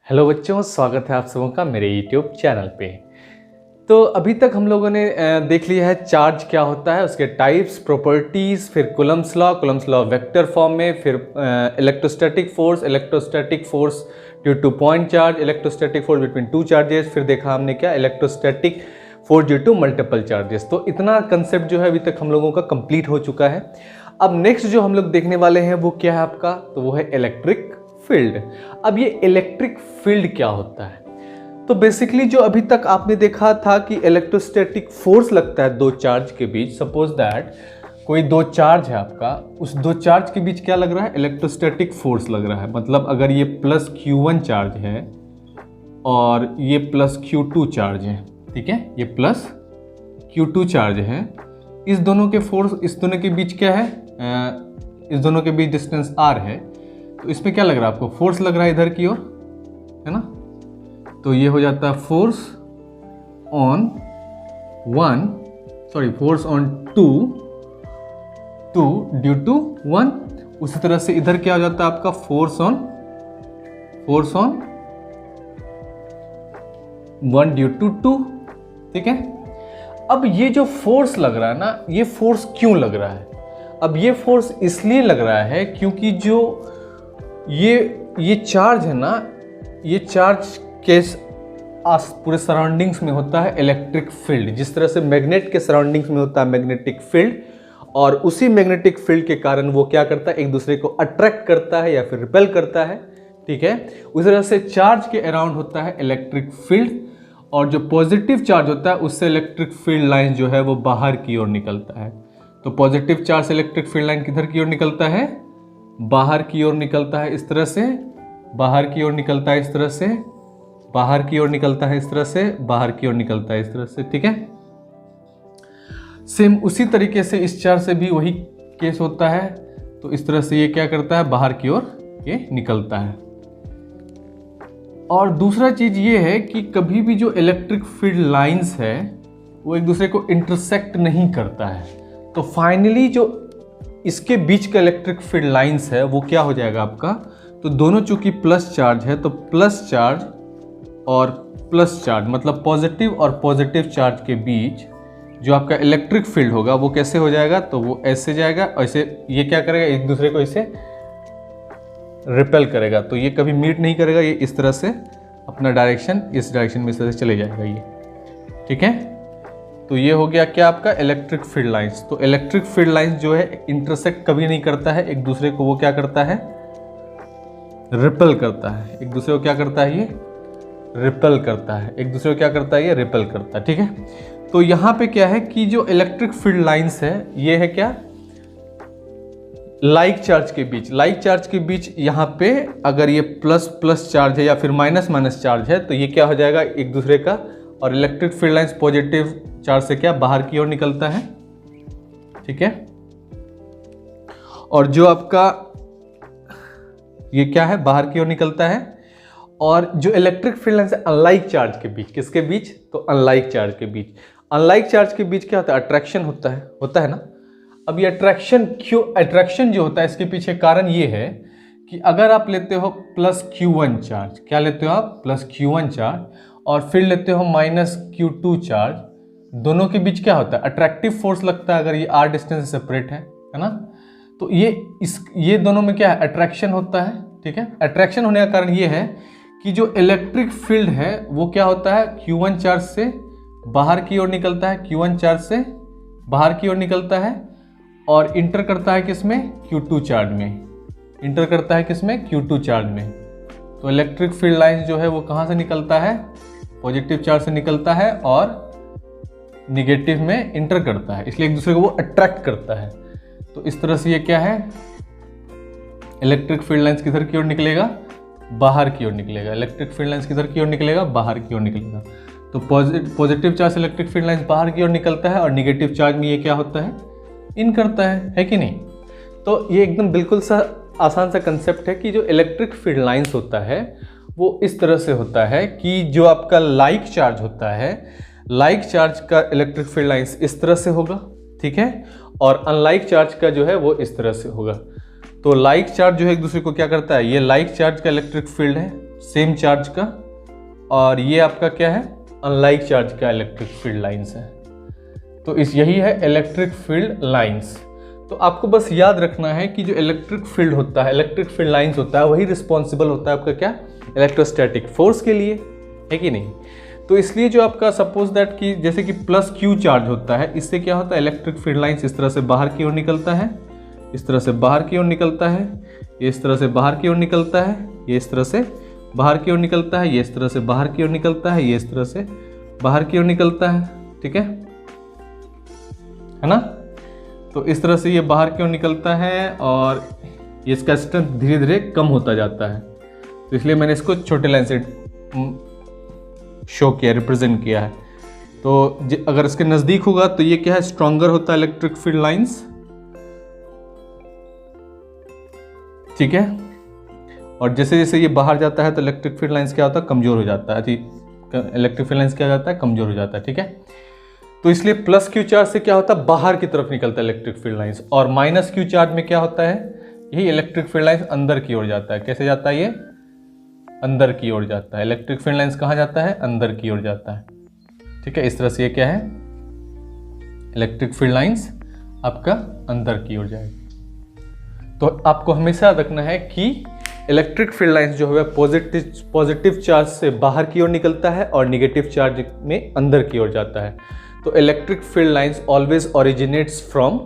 Hello बच्चों, स्वागत है आप सबों का मेरे यूट्यूब चैनल पे। तो अभी तक हम लोगों ने देख लिया है चार्ज क्या होता है, उसके टाइप्स, प्रॉपर्टीज़, फिर कूलम्ब्स लॉ वेक्टर फॉर्म में, फिर electrostatic force due to point charge, electrostatic force between two charges, फिर देखा हमने क्या electrostatic force due to multiple charges. तो इतना कंसेप्ट जो है अभी तक हम लोगों का कंप्लीट हो चुका है। अब नेक्स्ट जो हम लोग देखने वाले हैं वो क्या है आपका, तो वो है इलेक्ट्रिक फील्ड। अब ये इलेक्ट्रिक फील्ड क्या होता है, तो बेसिकली जो अभी तक आपने देखा था कि इलेक्ट्रोस्टैटिक फोर्स लगता है दो चार्ज के बीच। सपोज दैट कोई दो चार्ज है आपका, उस दो चार्ज के बीच क्या लग रहा है, इलेक्ट्रोस्टैटिक फोर्स लग रहा है। मतलब अगर ये प्लस Q1 चार्ज है और ये प्लस Q2 चार्ज है, ठीक है, ये प्लस Q2 चार्ज है, इस दोनों के फोर्स, इस दोनों के बीच क्या है, इस दोनों के बीच डिस्टेंस R है। तो इसमें क्या लग रहा है आपको, फोर्स लग रहा है इधर की ओर, है ना। तो ये हो जाता है force on two due to one. उसी तरह से इधर क्या हो जाता है आपका, force on one due to two, ठीक है। अब ये जो फोर्स लग रहा है ना, ये फोर्स क्यों लग रहा है, अब ये फोर्स इसलिए लग रहा है क्योंकि जो ये चार्ज है ना, ये चार्ज के पूरे सराउंडिंग्स में होता है इलेक्ट्रिक फील्ड। जिस तरह से मैग्नेट के सराउंडिंग्स में होता है मैग्नेटिक फील्ड, और उसी मैग्नेटिक फील्ड के कारण वो क्या करता है, एक दूसरे को अट्रैक्ट करता है या फिर रिपेल करता है, ठीक है। उसी तरह से चार्ज के अराउंड होता है इलेक्ट्रिक फील्ड, और जो पॉजिटिव चार्ज होता है उससे इलेक्ट्रिक फील्ड लाइन जो है वो बाहर की ओर निकलता है। तो पॉजिटिव चार्ज से इलेक्ट्रिक फील्ड लाइन किधर की ओर निकलता है, बाहर की ओर निकलता है, इस तरह से बाहर की ओर निकलता है, इस तरह से बाहर की ओर निकलता है, इस तरह से बाहर की ओर निकलता है, इस तरह से, ठीक है। सेम उसी तरीके से इस चार्ज से भी वही केस होता है। तो इस तरह से ये क्या करता है, बाहर की ओर ये निकलता है। और दूसरा चीज ये है कि कभी भी जो इलेक्ट्रिक फील्ड लाइंस है वो एक दूसरे को इंटरसेक्ट नहीं करता है। तो फाइनली जो इसके बीच का इलेक्ट्रिक फील्ड लाइंस है वो क्या हो जाएगा आपका, तो दोनों चूंकि प्लस चार्ज है, तो प्लस चार्ज और प्लस चार्ज मतलब पॉजिटिव और पॉजिटिव चार्ज के बीच जो आपका इलेक्ट्रिक फील्ड होगा वो कैसे हो जाएगा, तो वो ऐसे जाएगा, ऐसे ये क्या करेगा, एक दूसरे को इसे रिपेल करेगा। तो ये कभी मीट नहीं करेगा, ये इस तरह से अपना डायरेक्शन, इस डायरेक्शन में इस तरह से चले जाएगा ये, ठीक है। तो ये हो गया क्या आपका इलेक्ट्रिक फील्ड लाइंस। तो इलेक्ट्रिक फील्ड लाइंस जो है इंटरसेक्ट कभी नहीं करता है एक दूसरे को, वो क्या करता है, रिपेल करता है। एक दूसरे को क्या करता है, ये रिपेल करता है, एक दूसरे को क्या करता है, ये रिपेल करता है, ठीक है। तो यहाँ पे क्या है कि जो इलेक्ट्रिक फील्ड लाइंस है ये है क्या, लाइक चार्ज के बीच यहाँ पे अगर ये प्लस प्लस चार्ज है या फिर माइनस माइनस चार्ज है तो ये क्या हो जाएगा एक दूसरे का, और electric field lines positive charge से क्या बाहर की ओर निकलता है, ठीक है। और जो आपका ये क्या है, बाहर की ओर निकलता है। और जो इलेक्ट्रिक फील्ड लाइंस है अनलाइक चार्ज के बीच, किसके बीच, तो अनलाइक चार्ज के बीच। अनलाइक चार्ज के बीच क्या होता है, अट्रैक्शन होता है ना। अब ये अट्रैक्शन क्यों, अट्रैक्शन जो होता है इसके पीछे कारण ये है कि अगर आप लेते हो प्लस Q1 चार्ज, क्या लेते हो आप, प्लस Q1 चार्ज, और फिर लेते हो माइनस Q2 चार्ज, दोनों के बीच क्या होता है, अट्रैक्टिव फोर्स लगता है अगर ये R डिस्टेंस से सेपरेट है ना। तो ये दोनों में क्या है, अट्रैक्शन होता है, ठीक है। अट्रैक्शन होने का कारण ये है कि जो इलेक्ट्रिक फील्ड है वो क्या होता है, Q1 चार्ज से बाहर की ओर निकलता है, Q1 चार्ज से बाहर की ओर निकलता है और इंटर करता है किसमें, Q2 चार्ज में, इंटर करता है किसमें, Q2 चार्ज में। तो इलेक्ट्रिक फील्ड लाइन जो है वो कहाँ से निकलता है, पॉजिटिव चार्ज से निकलता है और निगेटिव में इंटर करता है, इसलिए एक दूसरे को वो अट्रैक्ट करता है। तो इस तरह से ये क्या है, इलेक्ट्रिक फील्ड लाइंस किधर की ओर निकलेगा, बाहर की ओर निकलेगा। इलेक्ट्रिक फील्ड लाइंस किधर की ओर निकलेगा, बाहर की ओर निकलेगा। तो पॉजिटिव चार्ज से इलेक्ट्रिक फील्ड लाइंस बाहर की ओर निकलता है और निगेटिव चार्ज में ये क्या होता है, इन करता है कि नहीं। तो ये एकदम बिल्कुल सा आसान सा कंसेप्ट है कि जो इलेक्ट्रिक फील्ड लाइंस होता है वो इस तरह से होता है कि जो आपका लाइक चार्ज होता है, लाइक चार्ज का इलेक्ट्रिक फील्ड लाइंस इस तरह से होगा, ठीक है, और अनलाइक चार्ज का जो है वो इस तरह से होगा। तो लाइक चार्ज जो है एक दूसरे को क्या करता है, ये लाइक चार्ज का इलेक्ट्रिक फील्ड है सेम चार्ज का, और ये आपका क्या है, अनलाइक चार्ज का इलेक्ट्रिक फील्ड लाइंस है। तो यही है इलेक्ट्रिक फील्ड लाइंस। तो आपको बस याद रखना है कि जो इलेक्ट्रिक फील्ड होता है, इलेक्ट्रिक फील्ड लाइंस होता है, वही रिस्पॉन्सिबल होता है आपका क्या, इलेक्ट्रोस्टैटिक फोर्स के लिए, है कि नहीं। तो इसलिए जो आपका सपोज दैट कि जैसे कि प्लस क्यू चार्ज होता है, इससे क्या होता है, इलेक्ट्रिक फील्ड लाइंस इस तरह से बाहर की ओर निकलता है, इस तरह से बाहर की ओर निकलता है, ये इस तरह से बाहर की ओर निकलता है, ये इस तरह से बाहर की ओर निकलता है, ये इस तरह से बाहर की ओर निकलता है, ये इस तरह से बाहर की ओर निकलता है, ठीक है ना। तो इस तरह से ये बाहर की ओर निकलता है और ये इसका स्ट्रेंथ धीरे धीरे कम होता जाता है। तो इसलिए मैंने इसको छोटे लाइन से शो किया, रिप्रेजेंट किया है। तो अगर इसके नज़दीक होगा तो ये क्या है, स्ट्रॉन्गर होता है इलेक्ट्रिक फील्ड लाइंस, ठीक है। और जैसे जैसे ये बाहर जाता है तो इलेक्ट्रिक फील्ड लाइंस क्या होता है, कमजोर हो जाता है, इलेक्ट्रिक फील्ड लाइंस क्या जाता है, कमजोर हो जाता है, ठीक है। तो इसलिए प्लस क्यू चार्ज से क्या होता है, बाहर की तरफ निकलता है इलेक्ट्रिक फील्ड लाइंस, और माइनस क्यू चार्ज में क्या होता है, यही इलेक्ट्रिक फील्ड लाइंस अंदर की ओर जाता है। कैसे जाता है, ये अंदर की ओर जाता है। इलेक्ट्रिक फील्ड लाइंस कहाँ जाता है, अंदर की ओर जाता है, ठीक है। इस तरह से ये क्या है, इलेक्ट्रिक फील्ड लाइंस आपका अंदर की ओर जाएगी। तो आपको हमेशा रखना है कि इलेक्ट्रिक फील्ड लाइंस जो है पॉजिटिव चार्ज से बाहर की ओर निकलता है और निगेटिव चार्ज में अंदर की ओर जाता है। तो electric field lines always originates from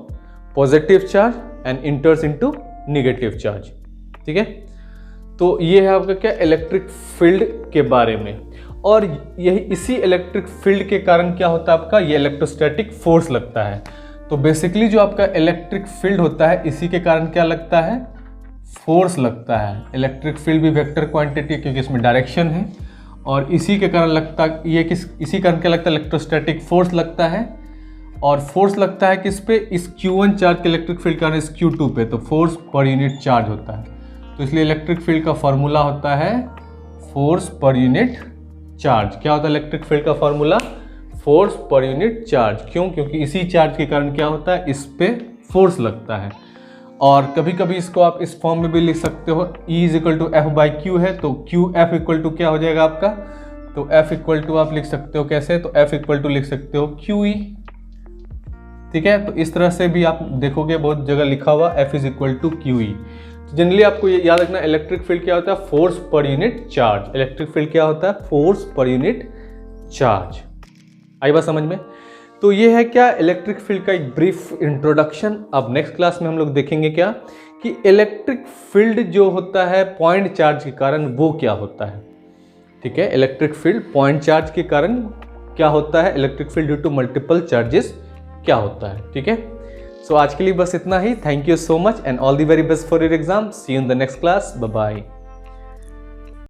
positive charge and इंटर्स into negative charge, ठीक है। तो ये है आपका क्या, इलेक्ट्रिक फील्ड के बारे में। और यही इसी इलेक्ट्रिक फील्ड के कारण क्या होता है आपका, ये इलेक्ट्रोस्टैटिक फोर्स लगता है। तो बेसिकली जो आपका इलेक्ट्रिक फील्ड होता है, इसी के कारण क्या लगता है, फोर्स लगता है। इलेक्ट्रिक फील्ड भी वेक्टर क्वांटिटी, क्योंकि इसमें डायरेक्शन है, और इसी के कारण लगता है ये इसी कारण क्या लगता है, इलेक्ट्रोस्टैटिक फोर्स लगता है। और फोर्स लगता है किस पे, इस Q1 चार्ज के इलेक्ट्रिक फील्ड कारण इस Q2 पे, तो फोर्स पर यूनिट चार्ज होता है। तो इसलिए इलेक्ट्रिक फील्ड का फॉर्मूला होता है फोर्स पर यूनिट चार्ज। क्या होता है इलेक्ट्रिक फील्ड का formula, force per unit charge. क्यों, क्योंकि इसी चार्ज के कारण क्या होता है, इस पे फोर्स लगता है। और कभी कभी इसको आप इस फॉर्म में भी लिख सकते हो, E = F/Q है, तो QF = क्या हो जाएगा आपका, तो F = आप लिख सकते हो कैसे, तो F = लिख सकते हो QE, ठीक है। तो इस तरह से भी आप देखोगे बहुत जगह लिखा हुआ F = QE। तो जनरली आपको ये याद रखना, इलेक्ट्रिक फील्ड क्या होता है, force per unit charge. Electric field क्या होता है, फोर्स पर यूनिट चार्ज। आई बात समझ में। तो ये है क्या, इलेक्ट्रिक फील्ड का एक ब्रीफ इंट्रोडक्शन। अब नेक्स्ट क्लास में हम लोग देखेंगे क्या, कि इलेक्ट्रिक फील्ड जो होता है पॉइंट चार्ज के कारण वो क्या होता है, ठीक है। इलेक्ट्रिक फील्ड पॉइंट चार्ज के कारण क्या होता है, electric field due to multiple charges क्या होता है, ठीक है। सो आज के लिए बस इतना ही। Thank you so much and all the very best for your exam. See you in the next class. Bye bye.